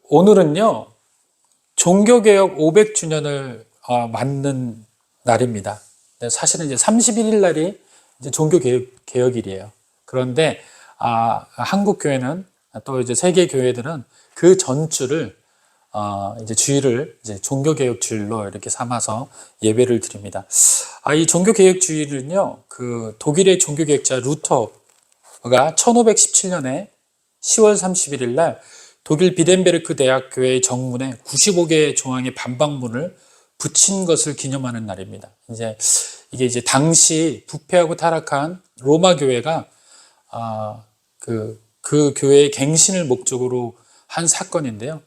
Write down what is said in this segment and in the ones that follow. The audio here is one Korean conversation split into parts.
오늘은요, 종교개혁 500주년을 맞는 날입니다. 사실은 이제 31일 날이 이제 종교개혁일이에요. 그런데, 한국 교회는 또 이제 세계 교회들은 그 전주를, 이제 주일을 이제 종교개혁 주일로 이렇게 삼아서 예배를 드립니다. 이 종교개혁 주일은요, 그 독일의 종교개혁자 루터가 1517년에 10월 31일 날 독일 비덴베르크 대학교의 정문에 95개의 조항의 반박문을 붙인 것을 기념하는 날입니다. 이게 이제 당시 부패하고 타락한 로마 교회가 그 교회의 갱신을 목적으로 한 사건인데요.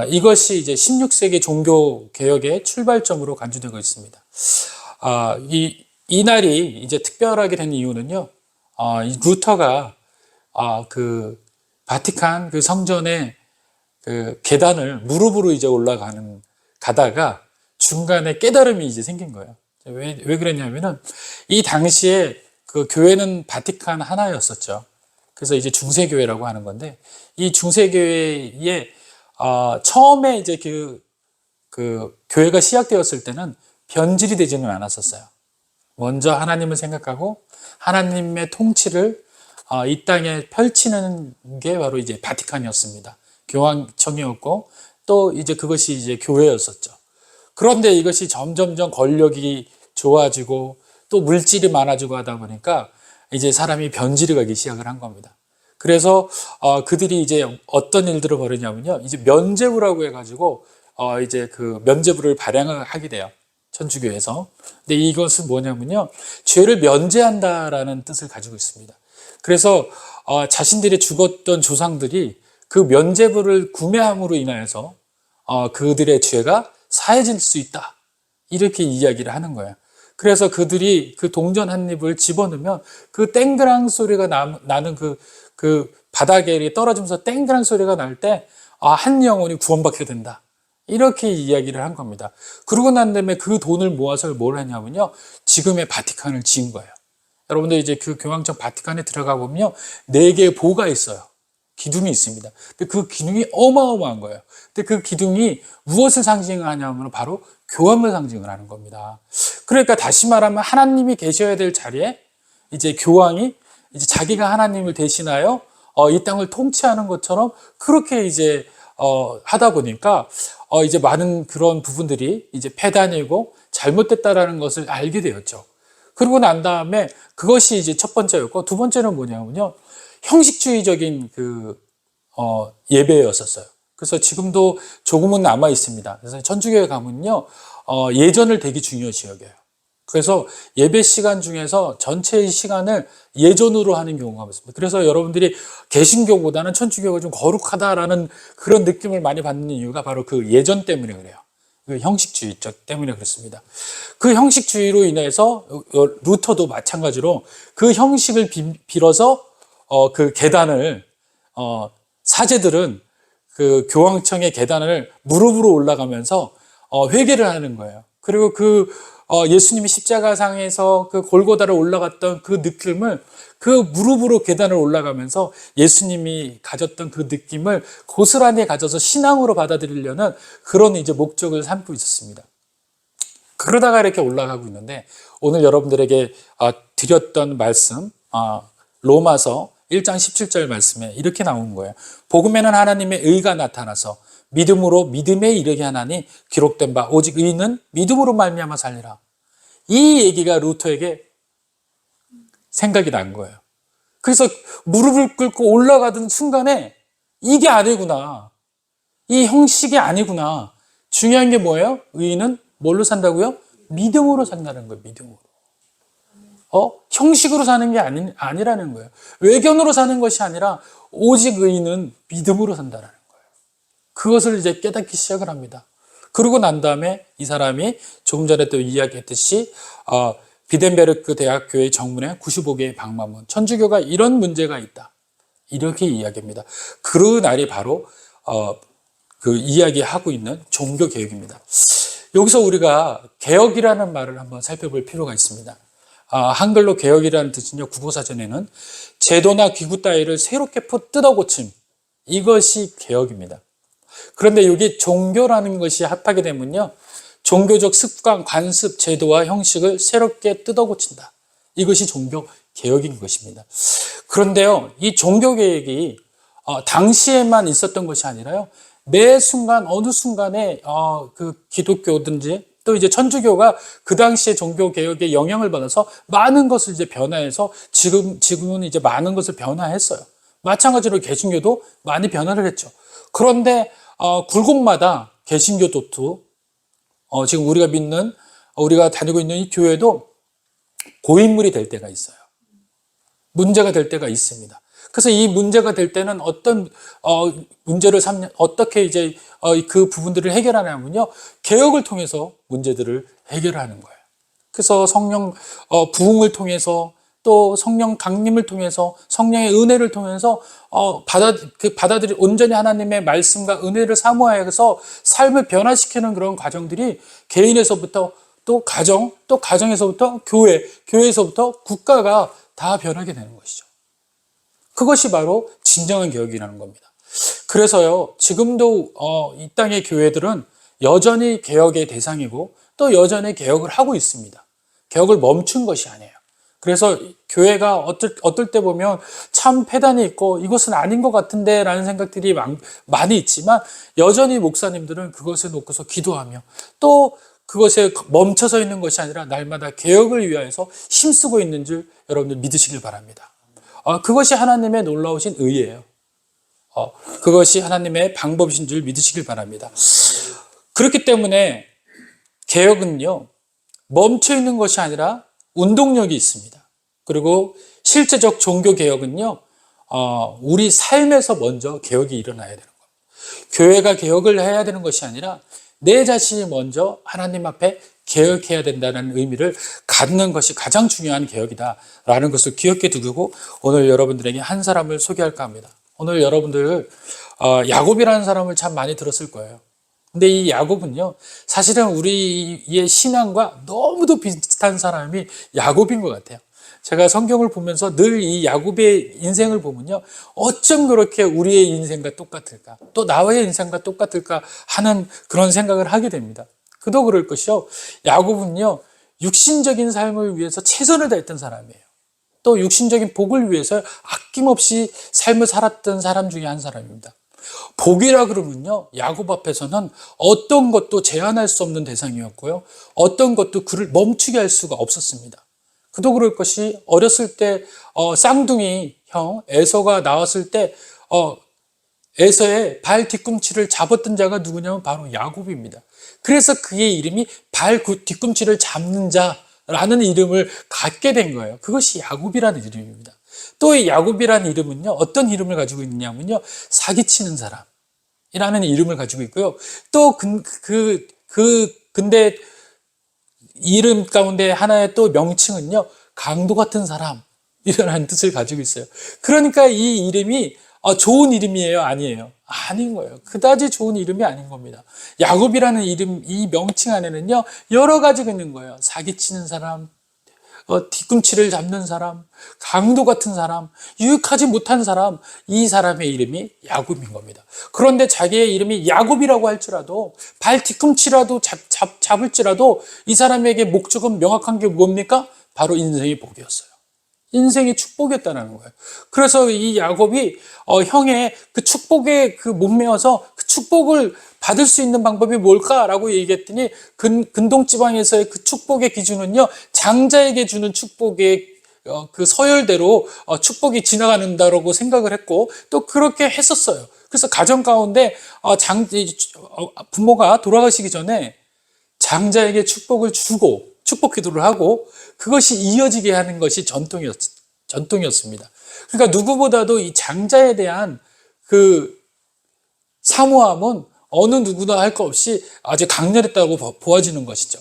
이것이 이제 16세기 종교 개혁의 출발점으로 간주되고 있습니다. 이 날이 이제 특별하게 된 이유는요. 이 루터가 그 바티칸 그 성전의 그 계단을 무릎으로 이제 가다가 중간에 깨달음이 이제 생긴 거예요. 왜 그랬냐면은 이 당시에 그 교회는 바티칸 하나였었죠. 그래서 이제 중세교회라고 하는 건데 이 중세교회에 처음에 이제 그 교회가 시작되었을 때는 변질이 되지는 않았었어요. 먼저 하나님을 생각하고 하나님의 통치를 이 땅에 펼치는 게 바로 이제 바티칸이었습니다. 교황청이었고 또 이제 그것이 이제 교회였었죠. 그런데 이것이 점점점 권력이 좋아지고 또 물질이 많아지고 하다 보니까 이제 사람이 변질이 가기 시작을 한 겁니다. 그래서 그들이 이제 어떤 일들을 벌이냐면요, 이제 면죄부라고 해가지고 이제 그 면죄부를 발행하게 돼요. 천주교에서. 근데 이것은 뭐냐면요, 죄를 면제한다라는 뜻을 가지고 있습니다. 그래서 자신들이 죽었던 조상들이 그 면죄부를 구매함으로 인하여서 그들의 죄가 사해질 수 있다, 이렇게 이야기를 하는 거예요. 그래서 그들이 그 동전 한 입을 집어넣으면 그 땡그랑 소리가 나는 그 바닥에 떨어지면서 땡그랑 소리가 날 때 한 영혼이 구원받게 된다, 이렇게 이야기를 한 겁니다. 그러고 난 다음에 그 돈을 모아서 뭘 했냐면요, 지금의 바티칸을 지은 거예요. 여러분들 이제 그 교황청 바티칸에 들어가 보면요, 4개의 보가 있어요. 기둥이 있습니다. 근데 그 기둥이 어마어마한 거예요. 근데 그 기둥이 무엇을 상징하냐면 바로 교함을 상징을 하는 겁니다. 그러니까 다시 말하면 하나님이 계셔야 될 자리에 이제 교황이 이제 자기가 하나님을 대신하여 이 땅을 통치하는 것처럼 그렇게 이제 하다 보니까 이제 많은 그런 부분들이 이제 폐단이고 잘못됐다라는 것을 알게 되었죠. 그러고 난 다음에 그것이 이제 첫 번째였고, 두 번째는 뭐냐면요, 형식주의적인 예배였었어요. 그래서 지금도 조금은 남아 있습니다. 그래서 천주교에 가면요, 예전을 되게 중요시 여겨요. 그래서 예배 시간 중에서 전체의 시간을 예전으로 하는 경우가 많습니다. 그래서 여러분들이 개신교보다는 천주교가 좀 거룩하다라는 그런 느낌을 많이 받는 이유가 바로 그 예전 때문에 그래요. 그 형식주의 때문에 그렇습니다. 그 형식주의로 인해서 루터도 마찬가지로 그 형식을 빌어서 그 계단을 사제들은 그 교황청의 계단을 무릎으로 올라가면서 회개를 하는 거예요. 그리고 예수님이 십자가상에서 그 골고다를 올라갔던 그 느낌을 그 무릎으로 계단을 올라가면서 예수님이 가졌던 그 느낌을 고스란히 가져서 신앙으로 받아들이려는 그런 이제 목적을 삼고 있었습니다. 그러다가 이렇게 올라가고 있는데 오늘 여러분들에게 드렸던 말씀, 로마서 1장 17절 말씀에 이렇게 나온 거예요. 복음에는 하나님의 의가 나타나서 믿음으로 믿음에 이르게 하나니 기록된 바 오직 의인은 믿음으로 말미암아 살리라. 이 얘기가 루터에게 생각이 난 거예요. 그래서 무릎을 꿇고 올라가던 순간에 이게 아니구나, 이 형식이 아니구나, 중요한 게 뭐예요? 의인은 뭘로 산다고요? 믿음으로 산다는 거예요. 믿음으로. 형식으로 사는 게 아니라는 거예요. 외견으로 사는 것이 아니라 오직 의인은 믿음으로 산다는 거예요. 그것을 이제 깨닫기 시작을 합니다. 그러고 난 다음에 이 사람이 조금 전에 또 이야기했듯이 비덴베르크 대학교의 정문에 95개의 방마문, 천주교가 이런 문제가 있다, 이렇게 이야기합니다. 그 날이 바로 그 이야기하고 있는 종교개혁입니다. 여기서 우리가 개혁이라는 말을 한번 살펴볼 필요가 있습니다. 한글로 개혁이라는 뜻은요, 국어사전에는 제도나 기구 따위를 새롭게 뜯어 고침, 이것이 개혁입니다. 그런데 여기 종교라는 것이 합하게 되면요, 종교적 습관, 관습, 제도와 형식을 새롭게 뜯어고친다. 이것이 종교 개혁인 것입니다. 그런데요, 이 종교 개혁이 당시에만 있었던 것이 아니라요, 매 순간 어느 순간에 그 기독교든지 또 이제 천주교가 그 당시에 종교 개혁의 영향을 받아서 많은 것을 이제 변화해서 지금은 이제 많은 것을 변화했어요. 마찬가지로 개신교도 많이 변화를 했죠. 그런데 굴곡마다 개신교도 지금 우리가 다니고 있는 이 교회도 고인물이 될 때가 있어요. 문제가 될 때가 있습니다. 그래서 이 문제가 될 때는 어떤 문제를 어떻게 이제 그 부분들을 해결하냐면요, 개혁을 통해서 문제들을 해결하는 거예요. 그래서 성령 부흥을 통해서 또 성령 강림을 통해서 성령의 은혜를 통해서 받아들이 온전히 하나님의 말씀과 은혜를 사모하여서 삶을 변화시키는 그런 과정들이 개인에서부터 또 가정, 또 가정에서부터 교회, 교회에서부터 국가가 다 변하게 되는 것이죠. 그것이 바로 진정한 개혁이라는 겁니다. 그래서요, 지금도 이 땅의 교회들은 여전히 개혁의 대상이고 또 여전히 개혁을 하고 있습니다. 개혁을 멈춘 것이 아니에요. 그래서 교회가 어떨 때 보면 참 폐단이 있고 이것은 아닌 것 같은데 라는 생각들이 많이 있지만, 여전히 목사님들은 그것을 놓고서 기도하며 또 그것에 멈춰서 있는 것이 아니라 날마다 개혁을 위하여서 힘쓰고 있는 줄 여러분들 믿으시길 바랍니다. 그것이 하나님의 놀라우신 의예요. 그것이 하나님의 방법이신 줄 믿으시길 바랍니다. 그렇기 때문에 개혁은요, 멈춰 있는 것이 아니라 운동력이 있습니다. 그리고 실제적 종교 개혁은요, 우리 삶에서 먼저 개혁이 일어나야 되는 겁니다. 교회가 개혁을 해야 되는 것이 아니라 내 자신이 먼저 하나님 앞에 개혁해야 된다는 의미를 갖는 것이 가장 중요한 개혁이다라는 것을 기억해 두고 오늘 여러분들에게 한 사람을 소개할까 합니다. 오늘 여러분들 야곱이라는 사람을 참 많이 들었을 거예요. 근데 이 야곱은요, 사실은 우리의 신앙과 너무도 비슷한 사람이 야곱인 것 같아요. 제가 성경을 보면서 늘 이 야곱의 인생을 보면요, 어쩜 그렇게 우리의 인생과 똑같을까, 또 나의 인생과 똑같을까 하는 그런 생각을 하게 됩니다. 그도 그럴 것이요, 야곱은요, 육신적인 삶을 위해서 최선을 다했던 사람이에요. 또 육신적인 복을 위해서 아낌없이 삶을 살았던 사람 중에 한 사람입니다. 복이라 그러면요, 야곱 앞에서는 어떤 것도 제한할 수 없는 대상이었고요, 어떤 것도 그를 멈추게 할 수가 없었습니다. 그도 그럴 것이, 어렸을 때 쌍둥이 형 에서가 나왔을 때 에서의 발 뒤꿈치를 잡았던 자가 누구냐면 바로 야곱입니다. 그래서 그의 이름이 발 뒤꿈치를 잡는 자라는 이름을 갖게 된 거예요. 그것이 야곱이라는 이름입니다. 또 이 야곱이라는 이름은요, 어떤 이름을 가지고 있냐면요, 사기치는 사람이라는 이름을 가지고 있고요, 또 근데 이름 가운데 하나의 또 명칭은요, 강도 같은 사람이라는 뜻을 가지고 있어요. 그러니까 이 이름이 좋은 이름이에요, 아니에요? 아닌 거예요. 그다지 좋은 이름이 아닌 겁니다. 야곱이라는 이름, 이 명칭 안에는요, 여러 가지가 있는 거예요. 사기치는 사람, 뒤꿈치를 잡는 사람, 강도 같은 사람, 유익하지 못한 사람, 이 사람의 이름이 야곱인 겁니다. 그런데 자기의 이름이 야곱이라고 할지라도, 발 뒤꿈치라도 잡을지라도 이 사람에게 목적은 명확한 게 뭡니까? 바로 인생의 복이었어요. 인생의 축복이었다는 거예요. 그래서 이 야곱이 형의 그 축복에 못 메어서 그 축복을 받을 수 있는 방법이 뭘까라고 얘기했더니, 근동지방에서의 그 축복의 기준은요, 장자에게 주는 축복의 그 서열대로 축복이 지나가는다라고 생각을 했고, 또 그렇게 했었어요. 그래서 가정 가운데 부모가 돌아가시기 전에 장자에게 축복을 주고 축복 기도를 하고, 그것이 이어지게 하는 것이 전통이었습니다. 그러니까 누구보다도 이 장자에 대한 그 사모함은 어느 누구나 할 것 없이 아주 강렬했다고 보아지는 것이죠.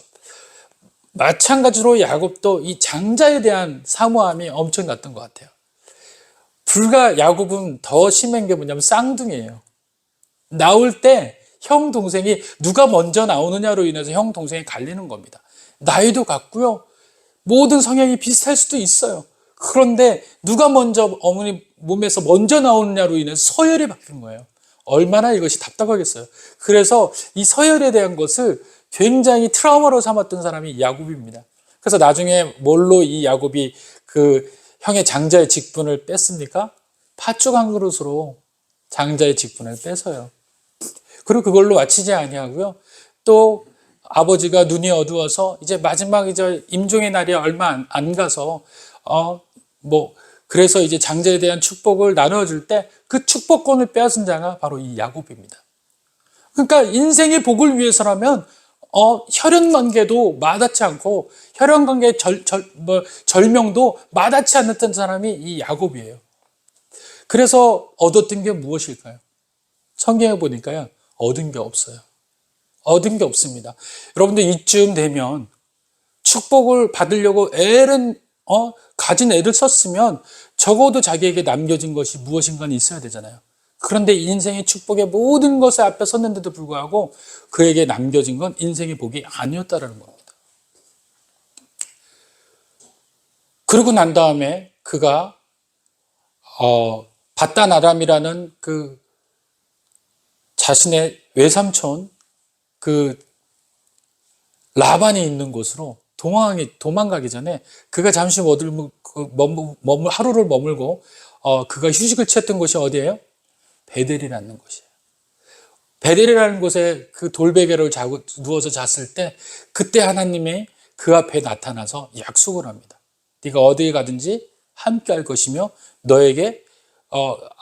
마찬가지로 야곱도 이 장자에 대한 사모함이 엄청났던 것 같아요. 불과 야곱은 더 심한 게 뭐냐면 쌍둥이에요. 나올 때 형 동생이 누가 먼저 나오느냐로 인해서 형 동생이 갈리는 겁니다. 나이도 같고요, 모든 성향이 비슷할 수도 있어요. 그런데 누가 먼저 어머니 몸에서 먼저 나오느냐로 인해서 서열이 바뀐 거예요. 얼마나 이것이 답답하겠어요. 그래서 이 서열에 대한 것을 굉장히 트라우마로 삼았던 사람이 야곱입니다. 그래서 나중에 뭘로 이 야곱이 그 형의 장자의 직분을 뺐습니까? 팥죽 한 그릇으로 장자의 직분을 뺏어요. 그리고 그걸로 마치지 아니하고요. 또 아버지가 눈이 어두워서 이제 마지막 이제 임종의 날이 얼마 안 가서 그래서 이제 장자에 대한 축복을 나눠줄 때 그 축복권을 빼앗은 자가 바로 이 야곱입니다. 그러니까 인생의 복을 위해서라면 혈연 관계도 마다치 않고 혈연 관계 절명도 마다치 않았던 사람이 이 야곱이에요. 그래서 얻었던 게 무엇일까요? 성경에 보니까요, 얻은 게 없어요. 얻은 게 없습니다. 여러분들 이쯤 되면 축복을 받으려고 가진 애를 썼으면 적어도 자기에게 남겨진 것이 무엇인가 있어야 되잖아요. 그런데 인생의 축복의 모든 것에 앞에 섰는데도 불구하고 그에게 남겨진 건 인생의 복이 아니었다라는 겁니다. 그러고 난 다음에 그가 바단 아람이라는 그 자신의 외삼촌 그 라반이 있는 곳으로 도망가기 전에 그가 잠시 하루를 머물고 그가 휴식을 취했던 곳이 어디예요? 베델이라는 곳이에요. 베델이라는 곳에 그 돌베개를 누워서 잤을 때 그때 하나님이 그 앞에 나타나서 약속을 합니다. 네가 어디에 가든지 함께 할 것이며 너에게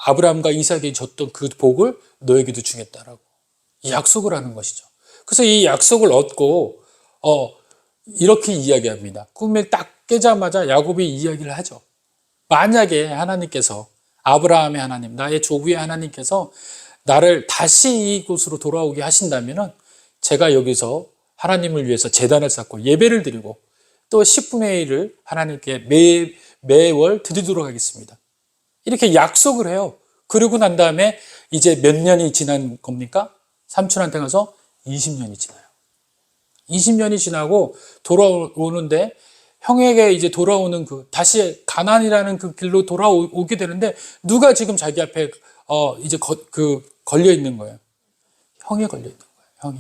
아브라함과 이삭이 줬던 그 복을 너에게도 주겠다라고 약속을 하는 것이죠. 그래서 이 약속을 얻고 이렇게 이야기합니다. 꿈을 딱 깨자마자 야곱이 이야기를 하죠. 만약에 하나님께서 아브라함의 하나님, 나의 조부의 하나님께서 나를 다시 이곳으로 돌아오게 하신다면 제가 여기서 하나님을 위해서 제단을 쌓고 예배를 드리고 또 10분의 1을 하나님께 매월 드리도록 하겠습니다. 이렇게 약속을 해요. 그러고 난 다음에 이제 몇 년이 지난 겁니까? 삼촌한테 가서 20년이 지나요. 20년이 지나고 돌아오는데 형에게 이제 돌아오는 다시 가나안이라는 그 길로 돌아오게 되는데 누가 지금 자기 앞에 이제 걸려 있는 거예요. 형이 걸려 있는 거예요. 형이.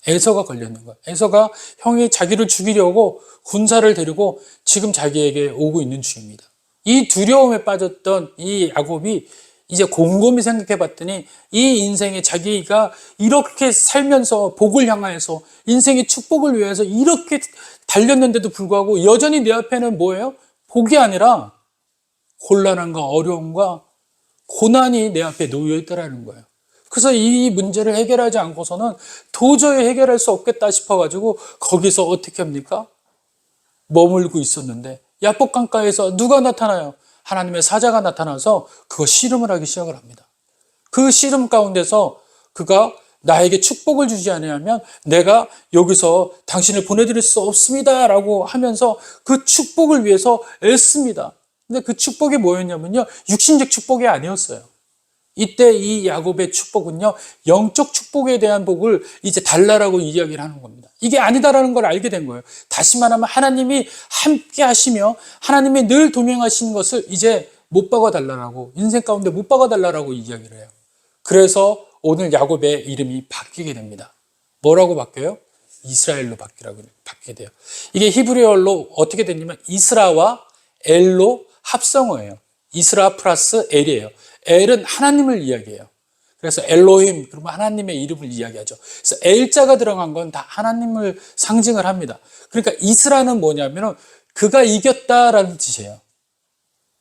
에서가 걸려 있는 거예요. 에서가 형이 자기를 죽이려고 군사를 데리고 지금 자기에게 오고 있는 중입니다. 이 두려움에 빠졌던 이 야곱이 이제 곰곰이 생각해 봤더니 이 인생에 자기가 이렇게 살면서 복을 향하여서 인생의 축복을 위해서 이렇게 달렸는데도 불구하고 여전히 내 앞에는 뭐예요? 복이 아니라 곤란함과 어려움과 고난이 내 앞에 놓여 있다라는 거예요. 그래서 이 문제를 해결하지 않고서는 도저히 해결할 수 없겠다 싶어가지고 거기서 어떻게 합니까? 머물고 있었는데 야복 강가에서 누가 나타나요? 하나님의 사자가 나타나서 그거 씨름을 하기 시작을 합니다. 그 씨름 가운데서 그가 나에게 축복을 주지 않으면 내가 여기서 당신을 보내드릴 수 없습니다 라고 하면서 그 축복을 위해서 애씁니다. 근데 그 축복이 뭐였냐면요, 육신적 축복이 아니었어요. 이때 이 야곱의 축복은요, 영적 축복에 대한 복을 이제 달라라고 이야기를 하는 겁니다. 이게 아니다라는 걸 알게 된 거예요. 다시 말하면 하나님이 함께 하시며 하나님이 늘 동행하시는 것을 이제 못 박아달라고, 인생 가운데 못 박아달라고 이야기를 해요. 그래서 오늘 야곱의 이름이 바뀌게 됩니다. 뭐라고 바뀌어요? 이스라엘로 바뀌게 돼요. 이게 히브리어로 어떻게 됐냐면 이스라와 엘로 합성어예요. 이스라 플러스 엘이에요. 엘은 하나님을 이야기해요. 그래서 엘로힘, 그러면 하나님의 이름을 이야기하죠. 그래서 엘자가 들어간 건 다 하나님을 상징을 합니다. 그러니까 이스라는 뭐냐면 그가 이겼다라는 뜻이에요.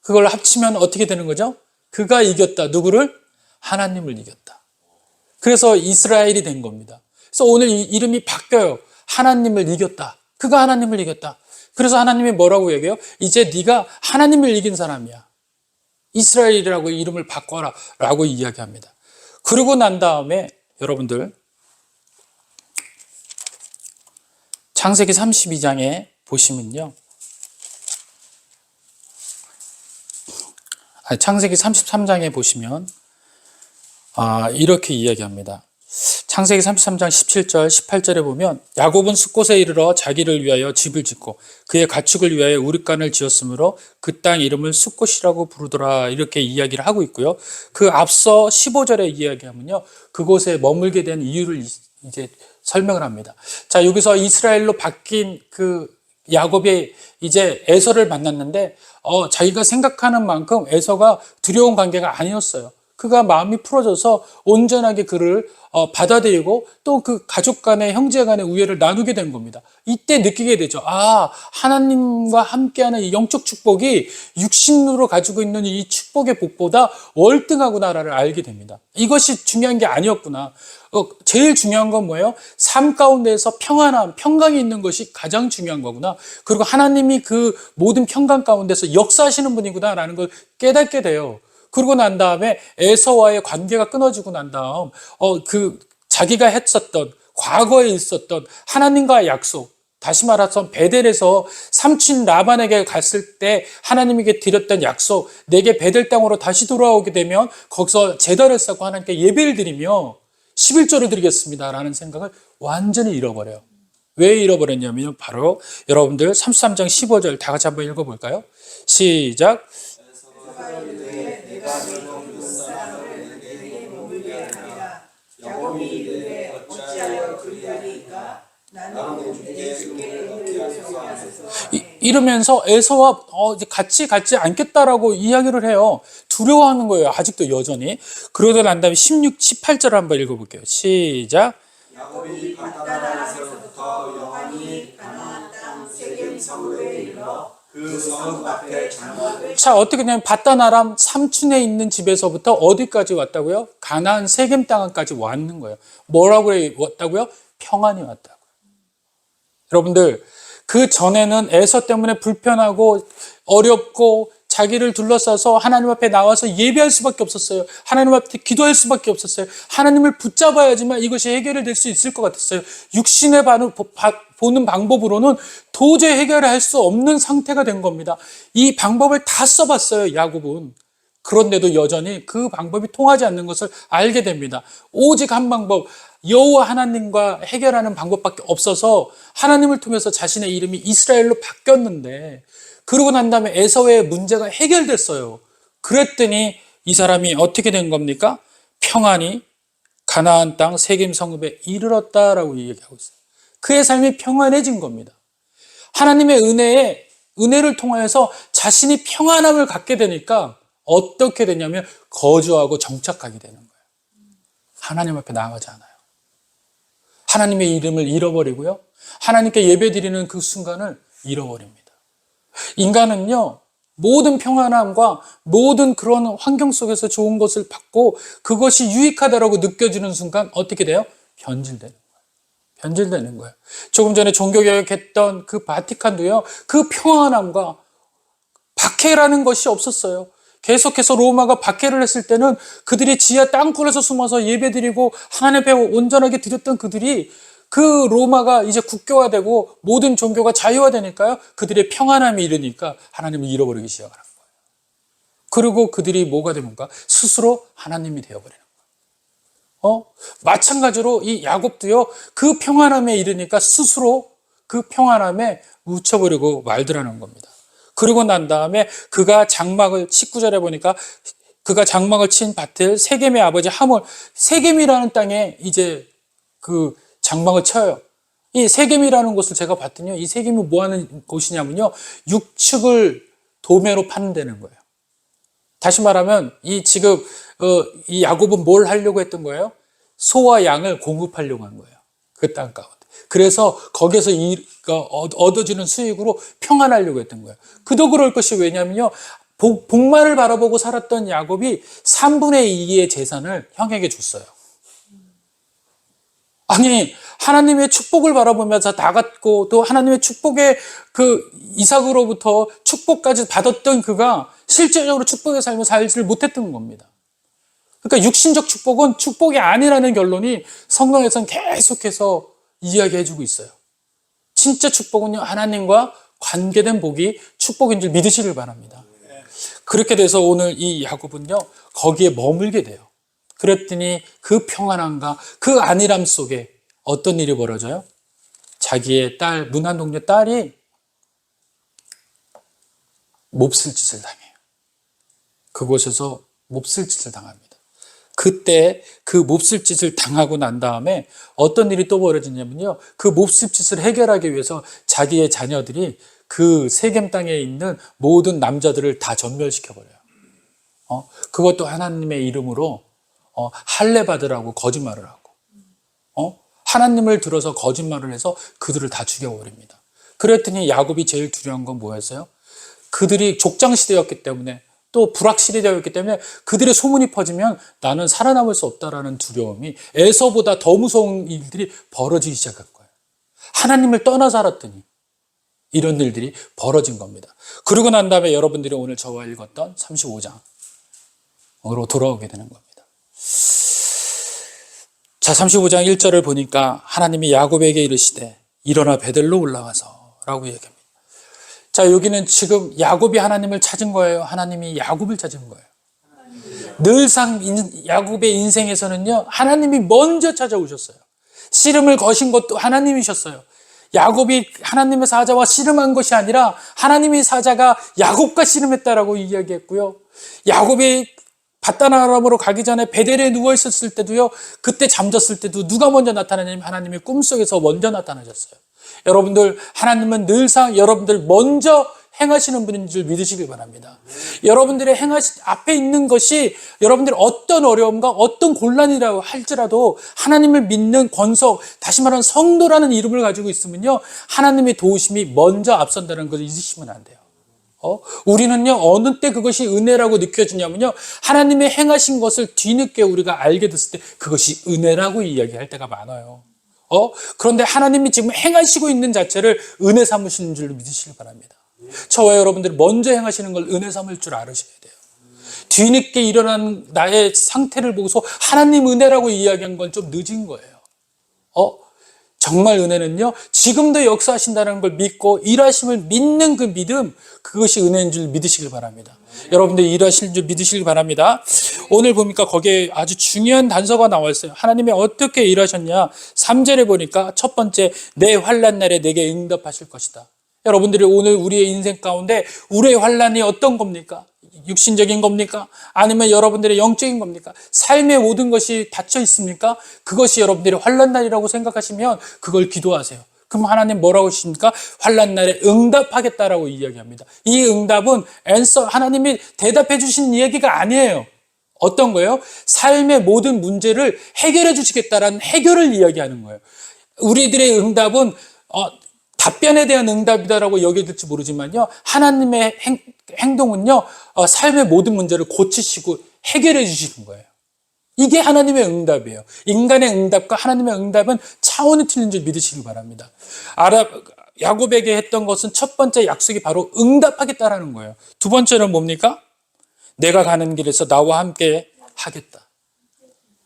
그걸 합치면 어떻게 되는 거죠? 그가 이겼다. 누구를? 하나님을 이겼다. 그래서 이스라엘이 된 겁니다. 그래서 오늘 이 이름이 바뀌어요. 하나님을 이겼다. 그가 하나님을 이겼다. 그래서 하나님이 뭐라고 얘기해요? 이제 네가 하나님을 이긴 사람이야. 이스라엘이라고 이름을 바꿔라 라고 이야기합니다. 그러고 난 다음에 여러분들 창세기 32장에 보시면요, 창세기 33장에 보시면 이렇게 이야기합니다. 창세기 33장 17절, 18절에 보면 야곱은 숫곳에 이르러 자기를 위하여 집을 짓고 그의 가축을 위하여 우릿간을 지었으므로 그 땅 이름을 숫곳이라고 부르더라. 이렇게 이야기를 하고 있고요. 그 앞서 15절에 이야기하면요. 그곳에 머물게 된 이유를 이제 설명을 합니다. 자, 여기서 이스라엘로 바뀐 그 야곱이 이제 에서를 만났는데 자기가 생각하는 만큼 에서가 두려운 관계가 아니었어요. 그가 마음이 풀어져서 온전하게 그를 받아들이고 또 그 가족 간의 형제 간의 우애를 나누게 된 겁니다. 이때 느끼게 되죠. 아, 하나님과 함께하는 이 영적 축복이 육신으로 가지고 있는 이 축복의 복보다 월등하구나를 알게 됩니다. 이것이 중요한 게 아니었구나. 제일 중요한 건 뭐예요? 삶 가운데에서 평안함, 평강이 있는 것이 가장 중요한 거구나. 그리고 하나님이 그 모든 평강 가운데서 역사하시는 분이구나라는 걸 깨닫게 돼요. 그러고 난 다음에 에서와의 관계가 끊어지고 난 다음 자기가 했었던 과거에 있었던 하나님과의 약속, 다시 말해서 베델에서 삼촌 라반에게 갔을 때 하나님에게 드렸던 약속, 내게 베델 땅으로 다시 돌아오게 되면 거기서 제단을 쌓고 하나님께 예배를 드리며 11조를 드리겠습니다라는 생각을 완전히 잃어버려요. 왜 잃어버렸냐면 바로 여러분들 33장 15절 다 같이 한번 읽어볼까요? 시작. 이러면서 에서와 같이 가지 않겠다라고 이야기를 해요. 두려워하는 거예요. 아직도 여전히. 그러고 난 다음에 16, 18절 한번 읽어볼게요. 시작. 야곱이 paddan-aram에서부터 여호와니 가나안 땅 세겜 성읍에 이르러 그 성읍 앞에 장막을. 자, 어떻게 되냐면 paddan-aram 삼촌에 있는 집에서부터 어디까지 왔다고요? 가나안 세겜 땅까지 왔는 거예요. 뭐라고 왔다고요? 평안이 왔다고요. 여러분들, 그 전에는 에서 때문에 불편하고 어렵고 자기를 둘러싸서 하나님 앞에 나와서 예배할 수밖에 없었어요. 하나님 앞에 기도할 수밖에 없었어요. 하나님을 붙잡아야지만 이것이 해결이 될 수 있을 것 같았어요. 육신의 보는 방법으로는 도저히 해결을 할 수 없는 상태가 된 겁니다. 이 방법을 다 써봤어요, 야곱은. 그런데도 여전히 그 방법이 통하지 않는 것을 알게 됩니다. 오직 한 방법, 여호와 하나님과 해결하는 방법밖에 없어서 하나님을 통해서 자신의 이름이 이스라엘로 바뀌었는데, 그러고 난 다음에 에서의 문제가 해결됐어요. 그랬더니 이 사람이 어떻게 된 겁니까? 평안히 가나안 땅 세겜 성읍에 이르렀다라고 얘기하고 있어요. 그의 삶이 평안해진 겁니다. 하나님의 은혜를 통하여서 자신이 평안함을 갖게 되니까 어떻게 되냐면 거주하고 정착하게 되는 거예요. 하나님 앞에 나아가지 않아요. 하나님의 이름을 잃어버리고요. 하나님께 예배드리는 그 순간을 잃어버립니다. 인간은요, 모든 평안함과 모든 그런 환경 속에서 좋은 것을 받고 그것이 유익하다고 느껴지는 순간 어떻게 돼요? 변질되는 거예요. 변질되는 거예요. 조금 전에 종교개혁했던 그 바티칸도요, 그 평안함과 박해라는 것이 없었어요. 계속해서 로마가 박해를 했을 때는 그들이 지하 땅굴에서 숨어서 예배드리고 하나님 앞에 온전하게 드렸던 그들이, 그 로마가 이제 국교화되고 모든 종교가 자유화되니까요, 그들의 평안함이 이르니까 하나님을 잃어버리기 시작하는 거예요. 그리고 그들이 뭐가 됩니까? 스스로 하나님이 되어버리는 거예요. 마찬가지로 이 야곱도요, 그 평안함에 이르니까 스스로 그 평안함에 묻혀버리고 말더라는 겁니다. 그리고 난 다음에 그가 장막을, 19절에 보니까 그가 장막을 친 밭을 세겜의 아버지 하몰, 세겜이라는 땅에 이제 그 장막을 쳐요. 이 세겜이라는 곳을 제가 봤더니요, 이 세겜이 뭐 하는 곳이냐면요, 육축을 도매로 파는 데는 거예요. 다시 말하면 지금 이 야곱은 뭘 하려고 했던 거예요? 소와 양을 공급하려고 한 거예요. 그 땅 가운데. 그래서 거기에서 얻어지는 수익으로 평안하려고 했던 거예요. 그도 그럴 것이 왜냐면요, 복만을 바라보고 살았던 야곱이 3분의 2의 재산을 형에게 줬어요. 아니, 하나님의 축복을 바라보면서 나갔고 또 하나님의 축복의 그 이삭으로부터 축복까지 받았던 그가 실제적으로 축복의 삶을 살지 못했던 겁니다. 그러니까 육신적 축복은 축복이 아니라는 결론이 성경에서는 계속해서 이야기해주고 있어요. 진짜 축복은요, 하나님과 관계된 복이 축복인 줄 믿으시길 바랍니다. 그렇게 돼서 오늘 이 야곱은요, 거기에 머물게 돼요. 그랬더니 그 평안함과 그 안일함 속에 어떤 일이 벌어져요? 자기의 딸, 문안 동료 딸이 몹쓸 짓을 당해요. 그곳에서 몹쓸 짓을 당합니다. 그때 그 몹쓸 짓을 당하고 난 다음에 어떤 일이 또 벌어지냐면요. 그 몹쓸 짓을 해결하기 위해서 자기의 자녀들이 그 세겜 땅에 있는 모든 남자들을 다 전멸시켜버려요. 그것도 하나님의 이름으로 할례 받으라고 거짓말을 하고 하나님을 들어서 거짓말을 해서 그들을 다 죽여버립니다. 그랬더니 야곱이 제일 두려운 건 뭐였어요? 그들이 족장시대였기 때문에 또 불확실해졌기 때문에 그들의 소문이 퍼지면 나는 살아남을 수 없다라는 두려움이 에서보다 더 무서운 일들이 벌어지기 시작할 거예요. 하나님을 떠나 살았더니 이런 일들이 벌어진 겁니다. 그러고 난 다음에 여러분들이 오늘 저와 읽었던 35장으로 돌아오게 되는 겁니다. 자, 35장 1절을 보니까 하나님이 야곱에게 이르시되 일어나 베델로 올라가서 라고 얘기합니다. 자, 여기는 지금 야곱이 하나님을 찾은 거예요? 하나님이 야곱을 찾은 거예요? 늘상 야곱의 인생에서는요, 하나님이 먼저 찾아오셨어요. 씨름을 거신 것도 하나님이셨어요. 야곱이 하나님의 사자와 씨름한 것이 아니라 하나님의 사자가 야곱과 씨름했다라고 이야기했고요. 야곱이 바단 아람으로 가기 전에 베델에 누워 있었을 때도요, 그때 잠졌을 때도 누가 먼저 나타나냐면 하나님의 꿈속에서 먼저 나타나셨어요. 여러분들, 하나님은 늘상 여러분들 먼저 행하시는 분인 줄 믿으시길 바랍니다. 여러분들의 앞에 있는 것이 여러분들이 어떤 어려움과 어떤 곤란이라고 할지라도 하나님을 믿는 권석, 다시 말하면 성도라는 이름을 가지고 있으면요, 하나님의 도우심이 먼저 앞선다는 것을 잊으시면 안 돼요. 우리는요, 어느 때 그것이 은혜라고 느껴지냐면요, 하나님의 행하신 것을 뒤늦게 우리가 알게 됐을 때 그것이 은혜라고 이야기할 때가 많아요. 그런데 하나님이 지금 행하시고 있는 자체를 은혜 삼으시는 줄 믿으시길 바랍니다. 저와 여러분들이 먼저 행하시는 걸 은혜 삼을 줄 알으셔야 돼요. 뒤늦게 일어난 나의 상태를 보고서 하나님 은혜라고 이야기한 건 좀 늦은 거예요. 정말 은혜는요, 지금도 역사하신다는 걸 믿고 일하심을 믿는 그 믿음, 그것이 은혜인 줄 믿으시길 바랍니다. 여러분들 일하실 줄 믿으시길 바랍니다. 오늘 보니까 거기에 아주 중요한 단서가 나와 있어요. 하나님이 어떻게 일하셨냐? 3절에 보니까 첫 번째, 내 환난 날에 내게 응답하실 것이다. 여러분들이 오늘 우리의 인생 가운데 우리의 환난이 어떤 겁니까? 육신적인 겁니까? 아니면 여러분들의 영적인 겁니까? 삶의 모든 것이 닫혀 있습니까? 그것이 여러분들의 환난 날이라고 생각하시면 그걸 기도하세요. 그럼 하나님 뭐라고 하십니까? 환난 날에 응답하겠다라고 이야기합니다. 이 응답은 하나님이 대답해 주신 이야기가 아니에요. 어떤 거예요? 삶의 모든 문제를 해결해 주시겠다라는 해결을 이야기하는 거예요. 우리들의 응답은 답변에 대한 응답이다라고 여겨질지 모르지만요, 하나님의 행동은요, 삶의 모든 문제를 고치시고 해결해 주시는 거예요. 이게 하나님의 응답이에요. 인간의 응답과 하나님의 응답은 차원이 틀린 줄 믿으시기 바랍니다. 야곱에게 했던 것은 첫 번째 약속이 바로 응답하겠다라는 거예요. 두 번째는 뭡니까? 내가 가는 길에서 나와 함께 하겠다.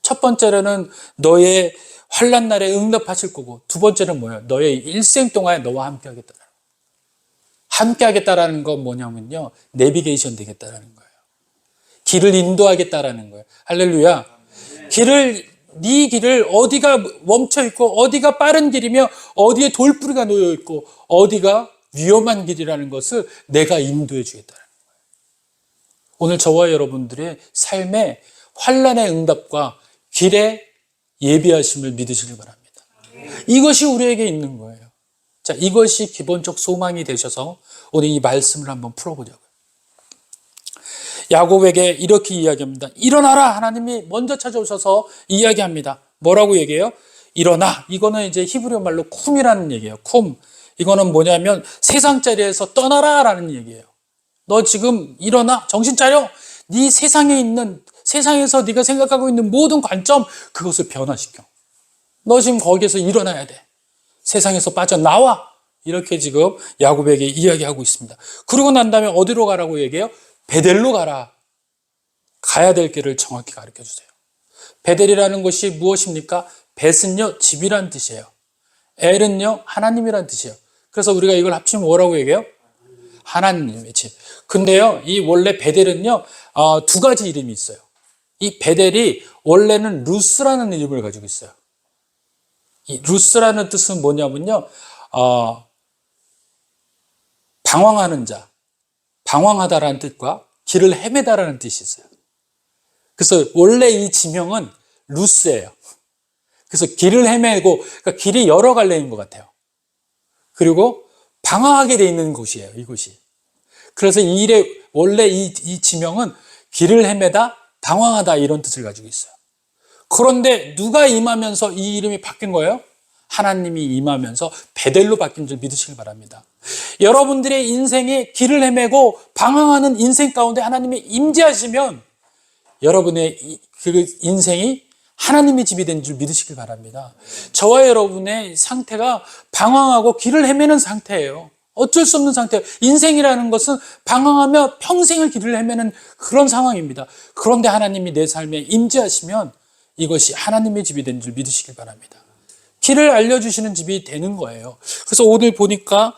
첫 번째로는 너의 환난 날에 응답하실 거고, 두 번째는 뭐예요? 너의 일생 동안에 너와 함께 하겠다라는 거예요. 함께 하겠다라는 건 뭐냐면요, 내비게이션 되겠다라는 거예요. 길을 인도하겠다라는 거예요. 할렐루야. 네 길을 어디가 멈춰 있고 어디가 빠른 길이며 어디에 돌뿌리가 놓여 있고 어디가 위험한 길이라는 것을 내가 인도해 주겠다는 거예요. 오늘 저와 여러분들의 삶에 환난의 응답과 길의 예비하심을 믿으시길 바랍니다. 이것이 우리에게 있는 거예요. 자, 이것이 기본적 소망이 되셔서 오늘 이 말씀을 한번 풀어보자고요. 야곱에게 이렇게 이야기합니다. 일어나라! 하나님이 먼저 찾아오셔서 이야기합니다. 뭐라고 얘기해요? 일어나! 이거는 이제 히브리어 말로 쿰이라는 얘기예요. 쿰. 이거는 뭐냐면 세상자리에서 떠나라! 라는 얘기예요. 너 지금 일어나! 정신 차려! 네 세상에서 네가 생각하고 있는 모든 관점, 그것을 변화시켜. 너 지금 거기에서 일어나야 돼. 세상에서 빠져나와! 이렇게 지금 야곱에게 이야기하고 있습니다. 그러고 난 다음에 어디로 가라고 얘기해요? 베델로 가라. 가야 될 길을 정확히 가르쳐 주세요. 베델이라는 것이 무엇입니까? 벳은요, 집이란 뜻이에요. 엘은요, 하나님이란 뜻이에요. 그래서 우리가 이걸 합치면 뭐라고 얘기해요? 하나님의 집. 근데요, 이 원래 베델은요, 두 가지 이름이 있어요. 이 베델이 원래는 루스라는 이름을 가지고 있어요. 이 루스라는 뜻은 뭐냐면요, 방황하는 자, 방황하다라는 뜻과 길을 헤매다라는 뜻이 있어요. 그래서 원래 이 지명은 루스예요. 그래서 길을 헤매고, 그러니까 길이 여러 갈래인 것 같아요. 그리고 방황하게 돼 있는 곳이에요, 이곳이. 그래서 이 일의 원래 이 지명은 길을 헤매다, 방황하다 이런 뜻을 가지고 있어요. 그런데 누가 임하면서 이 이름이 바뀐 거예요? 하나님이 임하면서 베델로 바뀐 줄 믿으시길 바랍니다. 여러분들의 인생에 길을 헤매고 방황하는 인생 가운데 하나님이 임재하시면 여러분의 그 인생이 하나님의 집이 된 줄 믿으시길 바랍니다. 저와 여러분의 상태가 방황하고 길을 헤매는 상태예요. 어쩔 수 없는 상태예요. 인생이라는 것은 방황하며 평생을 길을 헤매는 그런 상황입니다. 그런데 하나님이 내 삶에 임재하시면 이것이 하나님의 집이 된 줄 믿으시길 바랍니다. 길을 알려주시는 집이 되는 거예요. 그래서 오늘 보니까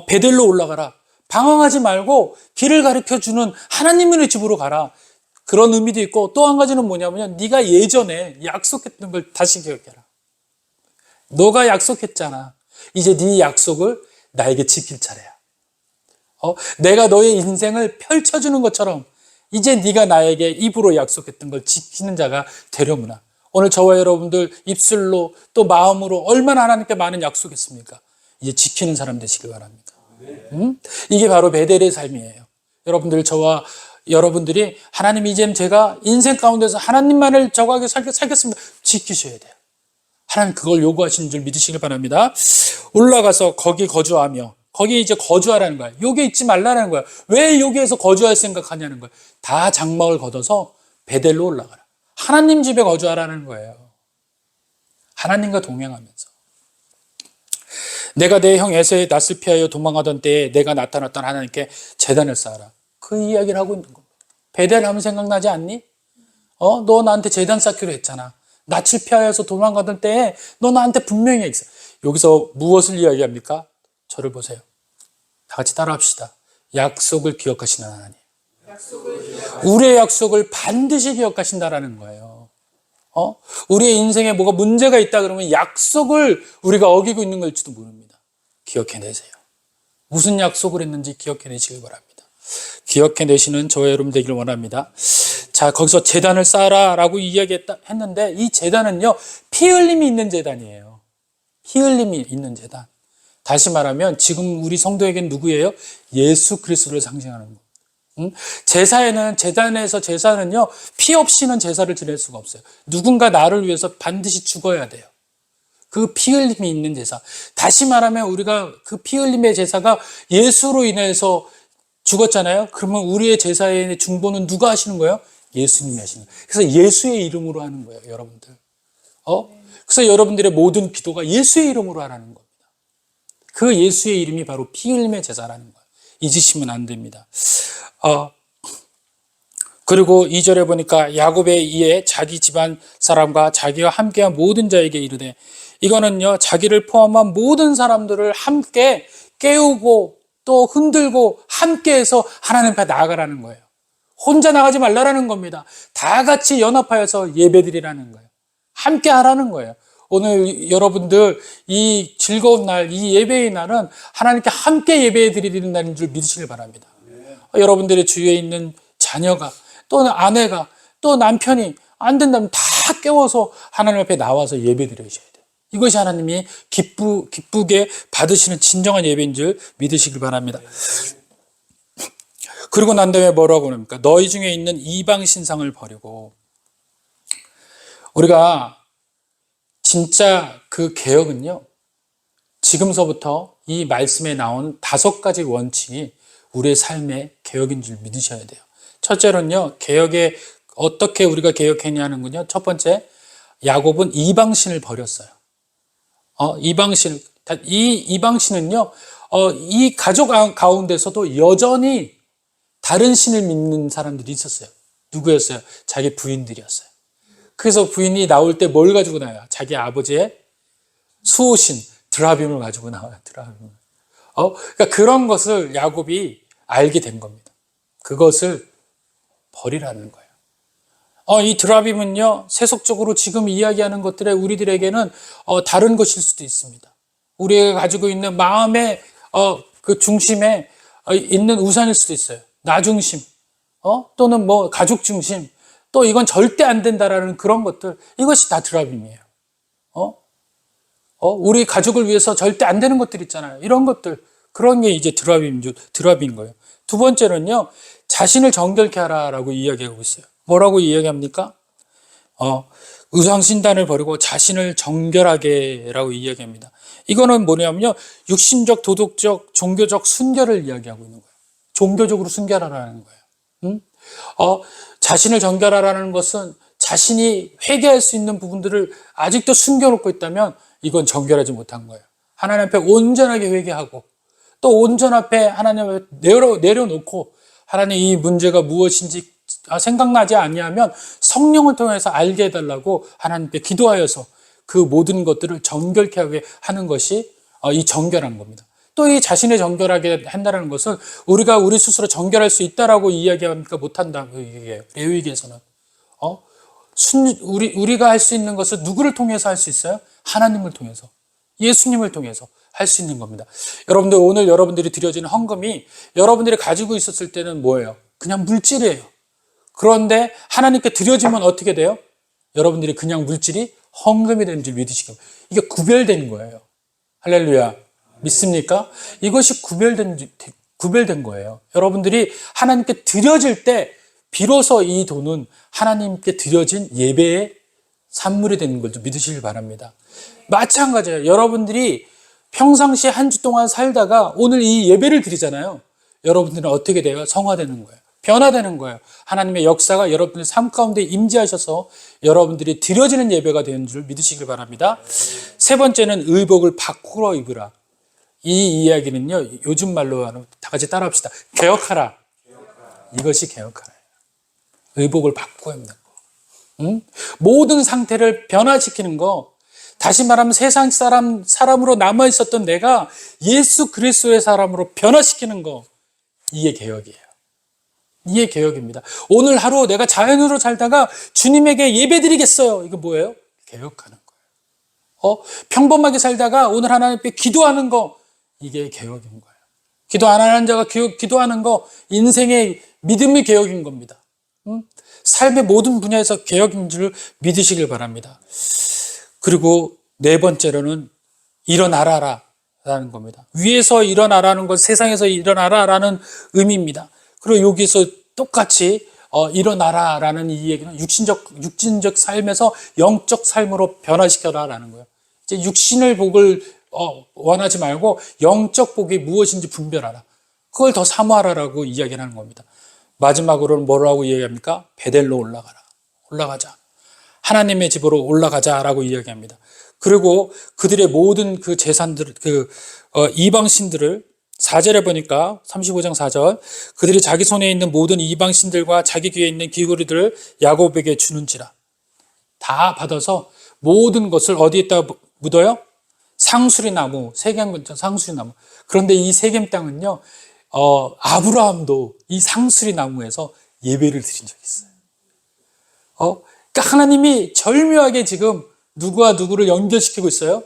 베델로 올라가라. 방황하지 말고 길을 가르쳐주는 하나님의 집으로 가라. 그런 의미도 있고 또 한 가지는 뭐냐면 네가 예전에 약속했던 걸 다시 기억해라. 너가 약속했잖아. 이제 네 약속을 나에게 지킬 차례야. 내가 너의 인생을 펼쳐주는 것처럼 이제 네가 나에게 입으로 약속했던 걸 지키는 자가 되려무나. 오늘 저와 여러분들 입술로 또 마음으로 얼마나 하나님께 많은 약속했습니까? 이제 지키는 사람 되시길 바랍니다. 이게 바로 베델의 삶이에요. 저와 여러분들이 하나님 이제 제가 인생 가운데서 하나님만을 저하게 살겠습니다. 지키셔야 돼요. 하나님 그걸 요구하시는 줄 믿으시길 바랍니다. 올라가서 거기 거주하며 거기 이제 거주하라는 거야. 여기에 있지 말라는 거야. 왜 여기에서 거주할 생각하냐는 거야. 다 장막을 걷어서 베델로 올라가라. 하나님 집에 거주하라는 거예요. 하나님과 동행하면서. 내가 내 형 에서의 낯을 피하여 도망하던 때에 내가 나타났던 하나님께 제단을 쌓아라. 그 이야기를 하고 있는 겁니다. 베델 하면 생각나지 않니? 너 나한테 제단 쌓기로 했잖아. 낯을 피하여서 도망가던 때에 너 나한테 분명히 있어. 여기서 무엇을 이야기합니까? 저를 보세요. 다 같이 따라합시다. 약속을 기억하시는 하나님. 우리의 약속을 반드시 기억하신다라는 거예요. 우리의 인생에 뭐가 문제가 있다 그러면 약속을 우리가 어기고 있는 걸지도 모릅니다. 기억해내세요. 무슨 약속을 했는지 기억해내시길 바랍니다. 기억해내시는 저와 여러분 되기를 원합니다. 자, 거기서 제단을 쌓아라 라고 이야기했는데 이 제단은요, 피 흘림이 있는 제단이에요. 피 흘림이 있는 제단. 다시 말하면 지금 우리 성도에게는 누구예요? 예수 그리스도를 상징하는 거. 제사에는 제단에서 제사는요 피 없이는 제사를 드릴 수가 없어요. 누군가 나를 위해서 반드시 죽어야 돼요. 그 피 흘림이 있는 제사. 다시 말하면 우리가 그 피 흘림의 제사가 예수로 인해서 죽었잖아요. 그러면 우리의 제사의 중보는 누가 하시는 거예요? 예수님이 하시는 거예요. 그래서 예수의 이름으로 하는 거예요, 여러분들. 그래서 여러분들의 모든 기도가 예수의 이름으로 하라는 겁니다. 그 예수의 이름이 바로 피 흘림의 제사라는 거예요. 잊으시면 안 됩니다. 그리고 2절에 보니까 야곱에 의해 자기 집안 사람과 자기와 함께한 모든 자에게 이르되, 이거는요 자기를 포함한 모든 사람들을 함께 깨우고 또 흔들고 함께해서 하나님 앞에 나아가라는 거예요. 혼자 나가지 말라라는 겁니다. 다 같이 연합하여서 예배드리라는 거예요. 함께 하라는 거예요. 오늘 여러분들 이 즐거운 날, 이 예배의 날은 하나님께 함께 예배 드리는 날인 줄 믿으시길 바랍니다. 여러분들의 주위에 있는 자녀가 또 아내가 또 남편이 안 된다면 다 깨워서 하나님 앞에 나와서 예배 드리셔야 돼요. 이것이 하나님이 기쁘게 받으시는 진정한 예배인 줄 믿으시길 바랍니다. 그리고 난 다음에 뭐라고 합니까? 너희 중에 있는 이방 신상을 버리고. 우리가 진짜 그 개혁은요, 지금서부터 이 말씀에 나온 5가지 원칙이 우리의 삶의 개혁인 줄 믿으셔야 돼요. 첫째로는요, 개혁에 어떻게 우리가 개혁했냐는군요. 첫 번째, 야곱은 이방신을 버렸어요. 이방신은요, 이 가족 가운데서도 여전히 다른 신을 믿는 사람들이 있었어요. 누구였어요? 자기 부인들이었어요. 그래서 부인이 나올 때 뭘 가지고 나와요? 자기 아버지의 수호신 드라빔을 가지고 나와요. 드라빔을. 그러니까 그런 것을 야곱이 알게 된 겁니다. 그것을 버리라는 거예요. 이 드라빔은요, 세속적으로 지금 이야기하는 것들에 우리들에게는 다른 것일 수도 있습니다. 우리가 가지고 있는 마음의 그 중심에 있는 우상일 수도 있어요. 나 중심, 또는 뭐 가족 중심, 또 이건 절대 안 된다라는 그런 것들, 이것이 다 드라빔이에요. 우리 가족을 위해서 절대 안 되는 것들 있잖아요. 이런 것들, 그런 게 이제 드라빔인 거예요. 두 번째는요, 자신을 정결케 하라라고 이야기하고 있어요. 뭐라고 이야기합니까? 우상신단을 버리고 자신을 정결하게라고 이야기합니다. 이거는 뭐냐면요, 육신적, 도덕적, 종교적 순결을 이야기하고 있는 거예요. 종교적으로 순결하라는 거예요. 자신을 정결하라는 것은 자신이 회개할 수 있는 부분들을 아직도 숨겨놓고 있다면 이건 정결하지 못한 거예요. 하나님 앞에 온전하게 회개하고 또 온전 앞에 하나님 앞에 내려놓고 하나님 이 문제가 무엇인지 생각나지 아니하면 성령을 통해서 알게 해달라고 하나님께 기도하여서 그 모든 것들을 정결케 하게 하는 것이 이 정결한 겁니다. 또 이 자신의 정결하게 한다는 것은 우리가 우리 스스로 정결할 수 있다라고 이야기합니까? 못한다고 얘기해요. 레위기에서는. 우리가 할 수 있는 것을 누구를 통해서 할 수 있어요? 하나님을 통해서, 예수님을 통해서 할 수 있는 겁니다. 여러분들, 오늘 여러분들이 드려지는 헌금이 여러분들이 가지고 있었을 때는 뭐예요? 그냥 물질이에요. 그런데 하나님께 드려지면 어떻게 돼요? 여러분들이 그냥 물질이 헌금이 되는 줄 믿으시고, 이게 구별된 거예요. 할렐루야. 믿습니까? 이것이 구별된 거예요. 여러분들이 하나님께 드려질 때 비로소 이 돈은 하나님께 드려진 예배의 산물이 되는 걸 좀 믿으시길 바랍니다. 마찬가지예요. 여러분들이 평상시에 한 주 동안 살다가 오늘 이 예배를 드리잖아요. 여러분들은 어떻게 돼요? 성화되는 거예요. 변화되는 거예요. 하나님의 역사가 여러분들 삶 가운데 임재하셔서 여러분들이 드려지는 예배가 되는 줄 믿으시길 바랍니다. 세 번째는 의복을 바꾸어 입으라. 이 이야기는요, 요즘 말로 하는, 다 같이 따라합시다. 개혁하라. 이것이 개혁하라. 의복을 바꾸어 입는 거. 모든 상태를 변화시키는 거. 다시 말하면 세상 사람으로 남아 있었던 내가 예수 그리스도의 사람으로 변화시키는 거. 이게 개혁이에요. 이게 개혁입니다. 오늘 하루 내가 자연으로 살다가 주님에게 예배드리겠어요. 이거 뭐예요? 개혁하는 거예요. 평범하게 살다가 오늘 하나님께 기도하는 거. 이게 개혁인 거예요. 기도 안 하는 자가 기도하는 거, 인생의 믿음의 개혁인 겁니다. 삶의 모든 분야에서 개혁인 줄 믿으시길 바랍니다. 그리고 네 번째로는 일어나라라는 겁니다. 위에서 일어나라는 건 세상에서 일어나라라는 의미입니다. 그리고 여기서 똑같이 일어나라라는 이 얘기는 육신적 삶에서 영적 삶으로 변화시켜라라는 거예요. 이제 육신의 복을 원하지 말고 영적 복이 무엇인지 분별하라. 그걸 더 사모하라라고 이야기하는 겁니다. 마지막으로는 뭐라고 이야기합니까? 베델로 올라가자. 하나님의 집으로 올라가자라고 이야기합니다. 그리고 그들의 모든 그 재산들, 이방신들을 4절에 보니까 35장 4절, 그들이 자기 손에 있는 모든 이방신들과 자기 귀에 있는 귀고리들을 야곱에게 주는지라. 다 받아서 모든 것을 어디에다 묻어요? 상수리나무, 세겜 근처 상수리나무. 그런데 이 세겜 땅은요, 아브라함도 이 상수리나무에서 예배를 드린 적이 있어요. 그러니까 하나님이 절묘하게 지금 누구와 누구를 연결시키고 있어요?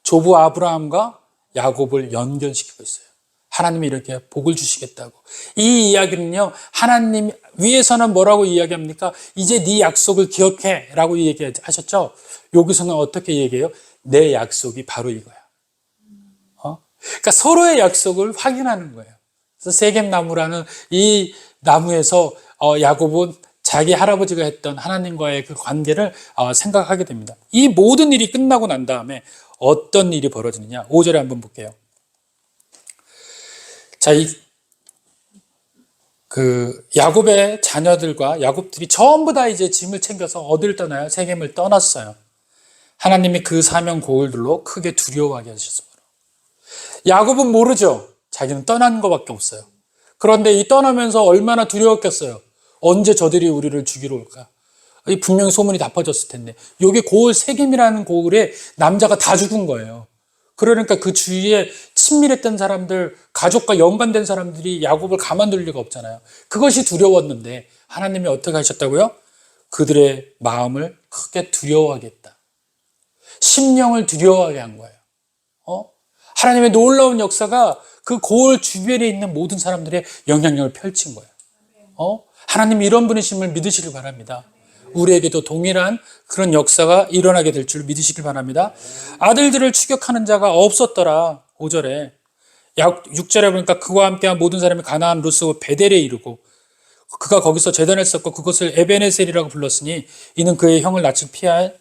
조부 아브라함과 야곱을 연결시키고 있어요. 하나님이 이렇게 복을 주시겠다고. 이 이야기는요, 하나님 위에서는 뭐라고 이야기합니까? 이제 네 약속을 기억해 라고 얘기하셨죠? 여기서는 어떻게 얘기해요? 내 약속이 바로 이거야. 그러니까 서로의 약속을 확인하는 거예요. 그래서 세겜나무라는 이 나무에서 야곱은 자기 할아버지가 했던 하나님과의 그 관계를 생각하게 됩니다. 이 모든 일이 끝나고 난 다음에 어떤 일이 벌어지느냐? 5절에 한번 볼게요. 자, 야곱의 자녀들과 야곱들이 전부 다 이제 짐을 챙겨서 어디를 떠나요? 세겜을 떠났어요. 하나님이 그 사명 고울들로 크게 두려워하게 하셨습니다. 야곱은 모르죠. 자기는 떠난 것밖에 없어요. 그런데 이 떠나면서 얼마나 두려웠겠어요. 언제 저들이 우리를 죽이러 올까? 분명히 소문이 다 퍼졌을 텐데. 여기 고을 세겜이라는 고을에 남자가 다 죽은 거예요. 그러니까 그 주위에 친밀했던 사람들, 가족과 연관된 사람들이 야곱을 가만둘 리가 없잖아요. 그것이 두려웠는데 하나님이 어떻게 하셨다고요? 그들의 마음을 크게 두려워하겠다. 심령을 두려워하게 한 거예요. 하나님의 놀라운 역사가 그 고을 주변에 있는 모든 사람들의 영향력을 펼친 거예요. 하나님 이런 분이심을 믿으시길 바랍니다. 우리에게도 동일한 그런 역사가 일어나게 될 줄 믿으시길 바랍니다. 아들들을 추격하는 자가 없었더라. 5절에 6절에 보니까 그와 함께한 모든 사람이 가나안 루스 베델에 이르고 그가 거기서 제단을 쌓고 그것을 에베네셀이라고 불렀으니 이는 그의 형을 낯을 피할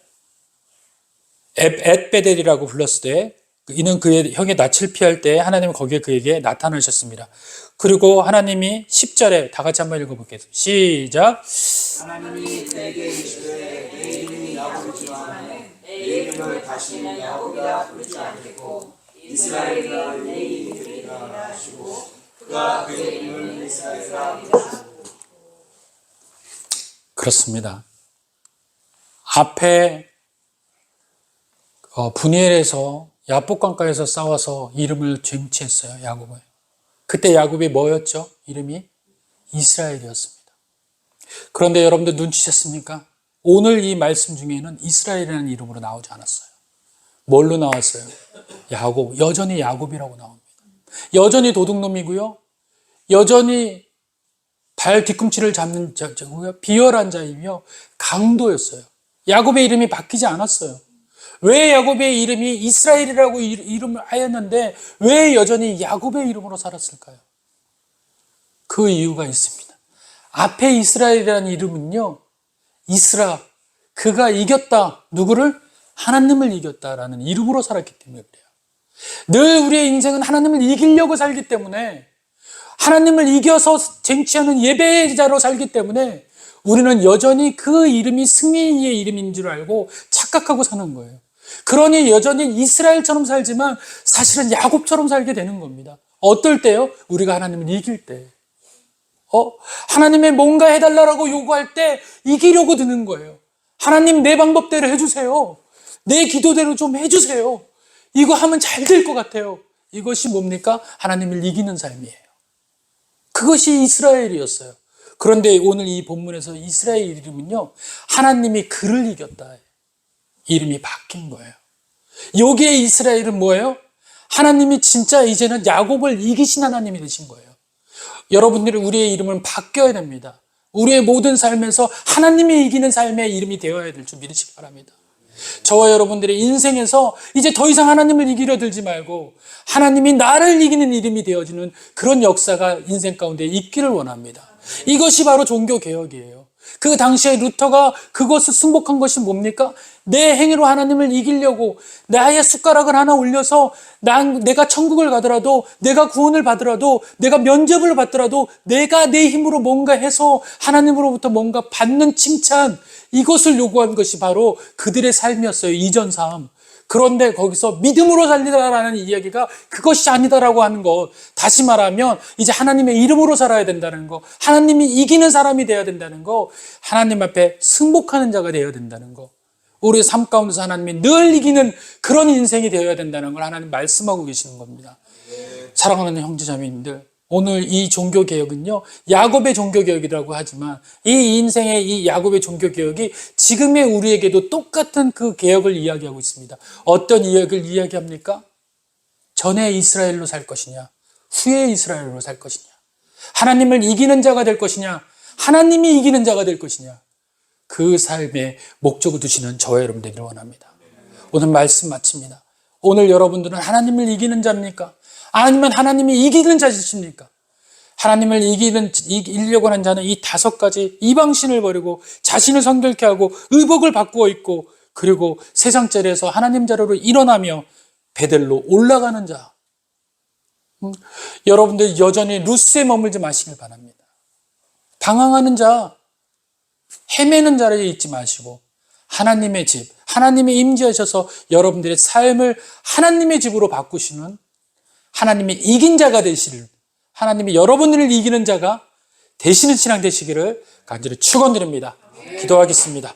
엣베델이라고 불렀을 때 이는 그의 형의 낯을 피할 때 하나님은 거기에 그에게 나타나셨습니다. 그리고 하나님이 10절에 다 같이 한번 읽어볼게요. 시작. 하나님이 내게 이르시되 내 이름이 야곱이지만 내 이름을 다시 야곱이라 부르지 않겠고 이스라엘이라 내 이름이라 하시고 그가 그의 이름을 이스라엘이라 부르시고. 그렇습니다. 앞에 분이엘에서 야복강가에서 싸워서 이름을 쟁취했어요. 야곱을. 그때 야곱이 뭐였죠? 이름이 이스라엘이었습니다. 그런데 여러분들 눈치챘습니까? 오늘 이 말씀 중에는 이스라엘이라는 이름으로 나오지 않았어요. 뭘로 나왔어요? 야곱. 여전히 야곱이라고 나옵니다. 여전히 도둑놈이고요. 여전히 발 뒤꿈치를 잡는 자고요. 비열한 자이며 강도였어요. 야곱의 이름이 바뀌지 않았어요. 왜 야곱의 이름이 이스라엘이라고 이름을 하였는데 왜 여전히 야곱의 이름으로 살았을까요? 그 이유가 있습니다. 앞에 이스라엘이라는 이름은요, 이스라, 그가 이겼다. 누구를? 하나님을 이겼다라는 이름으로 살았기 때문에 그래요. 늘 우리의 인생은 하나님을 이기려고 살기 때문에, 하나님을 이겨서 쟁취하는 예배자로 살기 때문에 우리는 여전히 그 이름이 승리의 이름인 줄 알고 착각하고 사는 거예요. 그러니 여전히 이스라엘처럼 살지만 사실은 야곱처럼 살게 되는 겁니다. 어떨 때요? 우리가 하나님을 이길 때. 하나님의 뭔가 해달라고 요구할 때 이기려고 드는 거예요. 하나님 내 방법대로 해주세요. 내 기도대로 좀 해주세요. 이거 하면 잘 될 것 같아요. 이것이 뭡니까? 하나님을 이기는 삶이에요. 그것이 이스라엘이었어요. 그런데 오늘 이 본문에서 이스라엘 이름은요, 하나님이 그를 이겼다. 이름이 바뀐 거예요. 여기에 이스라엘은 뭐예요? 하나님이 진짜 이제는 야곱을 이기신 하나님이 되신 거예요. 여러분들이 우리의 이름은 바뀌어야 됩니다. 우리의 모든 삶에서 하나님이 이기는 삶의 이름이 되어야 될 줄 믿으시기 바랍니다. 저와 여러분들의 인생에서 이제 더 이상 하나님을 이기려 들지 말고 하나님이 나를 이기는 이름이 되어지는 그런 역사가 인생 가운데 있기를 원합니다. 이것이 바로 종교개혁이에요. 그 당시에 루터가 그것을 승복한 것이 뭡니까? 내 행위로 하나님을 이기려고 나의 숟가락을 하나 올려서 내가 천국을 가더라도, 내가 구원을 받더라도, 내가 면접을 받더라도 내가 내 힘으로 뭔가 해서 하나님으로부터 뭔가 받는 칭찬, 이것을 요구한 것이 바로 그들의 삶이었어요. 이전 삶. 그런데 거기서 믿음으로 살리라라는 이야기가 그것이 아니다라고 하는 것. 다시 말하면 이제 하나님의 이름으로 살아야 된다는 거, 하나님이 이기는 사람이 되어야 된다는 거, 하나님 앞에 승복하는 자가 되어야 된다는 거, 우리의 삶 가운데서 하나님이 늘 이기는 그런 인생이 되어야 된다는 걸 하나님 말씀하고 계시는 겁니다. 사랑하는 형제자매님들, 오늘 이 종교개혁은요, 야곱의 종교개혁이라고 하지만 이 인생의 이 야곱의 종교개혁이 지금의 우리에게도 똑같은 그 개혁을 이야기하고 있습니다. 어떤 이야기를 이야기합니까? 전에 이스라엘로 살 것이냐, 후에 이스라엘로 살 것이냐, 하나님을 이기는 자가 될 것이냐, 하나님이 이기는 자가 될 것이냐, 그 삶의 목적을 두시는 저와 여러분 되기를 원합니다. 오늘 말씀 마칩니다. 오늘 여러분들은 하나님을 이기는 자입니까? 아니면 하나님이 이기는 자이십니까? 하나님을 이기려고 하는 자는 이 5가지 이방신을 버리고 자신을 성결케 하고 의복을 바꾸어 입고 그리고 세상 자리에서 하나님 자리로 일어나며 베델로 올라가는 자. 여러분들 여전히 루스에 머물지 마시길 바랍니다. 방황하는 자, 헤매는 자리에 있지 마시고 하나님의 집, 하나님이 임재하셔서 여러분들의 삶을 하나님의 집으로 바꾸시는 하나님이 이긴 자가 되시를, 하나님이 여러분들을 이기는 자가 되시는 신앙 되시기를 간절히 축원드립니다. 기도하겠습니다.